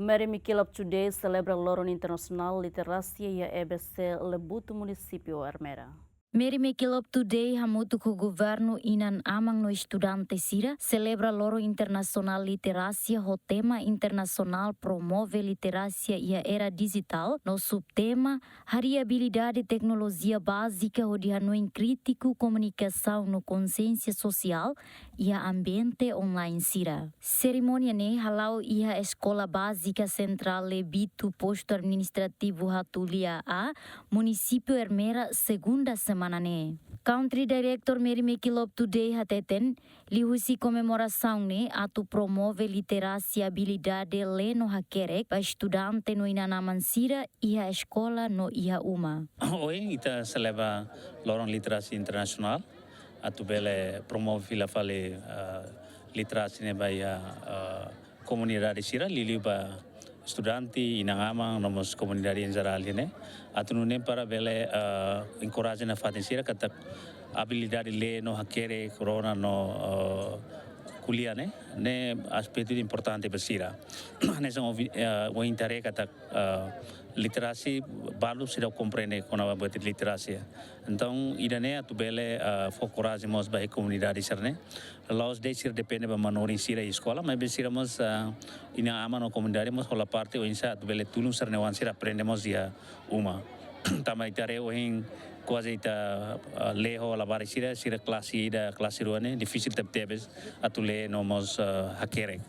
Mary Mikilop Today celebra Lorong Internacional Literasi e EBC Lebuto Município Armera. Mary Mikilop Today hamutu ko governo inan amang no estudante sira celebra Loro Internacional Literacia ho tema internacional promove literacia e a era digital no subtema habilidade tecnologia básica ho dihanoi crítico comunicação no consciência social e a ambiente online sira. Cerimônia ne halau iha escola básica central Lebuto posto administrativo Hatulia A município Armera segunda semana ne. Country Director Mary Mikilop Today hateten lihusi comemoração ne atu promove literacia habilidade le no hakerek para estudante no inanaman sira iha escola no iha uma. Hoje ita celebra Lorong Literasi Internasional atu bele promove la fale literasi ne baya komunidade sira lili ba estudante inangamang nomos komunidade em geral ne atu nune para bele encourage na fatin sira kata habilidade le no hakere corona no kuliah ne aspecto importante besira ne são o interesse kata literasi balu sudah compreende quando vai buat literasi. Então, idane atu bele focorage mos ba comunidade serne. Laos de sir depende ba manorin sira escola, mas besira mos ina ama no comunidade mos hola parte o insa atu bele tulun serne wan sira aprendemos dia uma. Tamai tare o hin quase ita leho la bar sira classe ruane difícil tebes atu le nomos hakerek.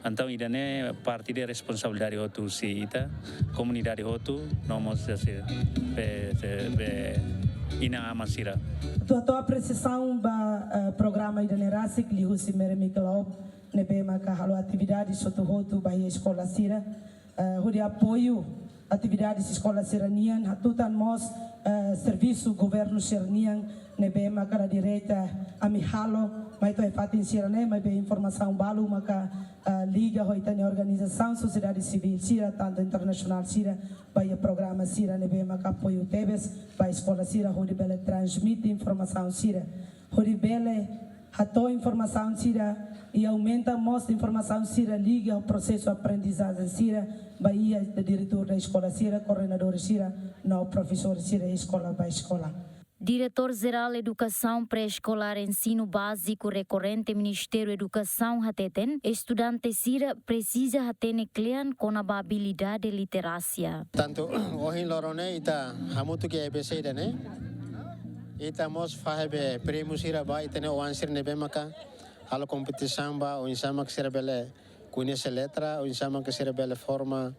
Então idane parte de responsabilidade hotu si ita comunidade hotu nomos be ina amasira. Tua precisão ba programa idane rasik li husi Mary Mikilop nebe maka halo atividade soto hotu ba escola sira hudi apoio atividades escola seranian hatutan mos serviço governo seranian nebe maka da direita amihalo mai to fatin sirane mai be informação balu maka liga hoitani organização sociedade civil sira tanto internacional sira vai programa sira nebe maka apoio tebes vai escola sira hodi bele transmite informação sira hodi bele hato informação sira e aumenta mostra informação sira liga o processo aprendizagem sira bahia o diretor da escola sira coordenador sira no professor sira escola by escola. Diretor-Geral Educação Pré-Escolar Ensino Básico Recorrente Ministério Educação hateten estudante sira precisa hatene klean com a habilidade literácia. Tanto hoje lorone ita hamutu ke EBC dane ita mos fahe prêmio sira ba itene wansir nebe maka halo competição ba o insama que sira bele conhece letra o insama que sira bele forma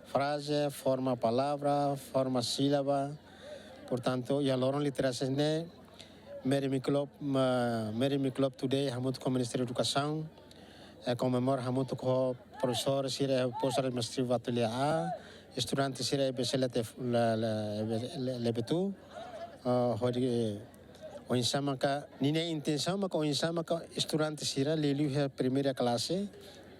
frase forma palavra forma sílaba. Portanto, ya lorong literasi ne Mary Mikilop Today hamut com Ministério da Educação comemora hamut com professor sira posto administrativo Hatulia A estudante sira EBC Lebuto hodi o insama ka nina intenção mas o insama ka estudante sira lelu a primeira classe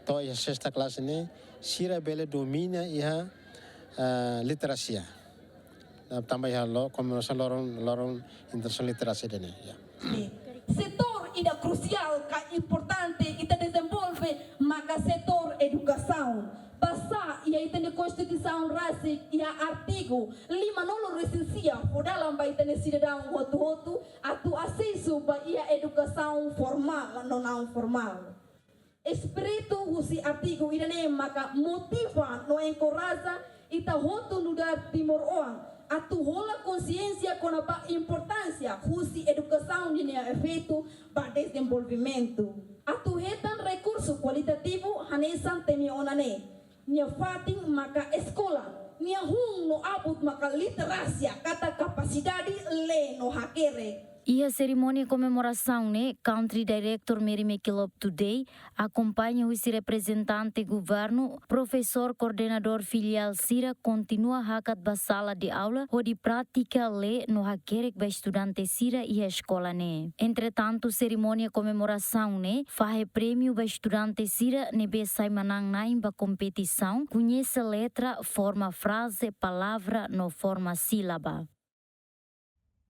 to a sexta classe ne sira bele domina iha literacia. Tambah ya lo komunitas lorong internasional literasi dene ya. Setor ida crucial ka importante ita desenvolve maka setor educação basa ia itene constituição rasi ia artigo 5 nolo resensia dalam ba itene cidadão hotu atu acesso ba ia educação formal não formal. Espírito husi artigo idane maka motiva no encoraja ita hotu nudar timor oang atu rola consciência com a importância husi educação de efeito para desenvolvimento. Atu retan recurso qualitativo hanesan temi onane. Nia fatin maka escola. Nia hung no abut maka literacia kata capacidade le no hakere. E a cerimônia comemoração ne Country Director Mary Mikilop Today acompanha o representante governo, professor coordenador filial sira continua hakat ba sala de aula onde prática le no hakerek ba estudante sira e a escola ne. Entretanto, cerimônia comemoração ne fahe prêmio ba estudante sira ne be sai manang naim ba competição, conhece letra, forma frase, palavra no forma sílaba.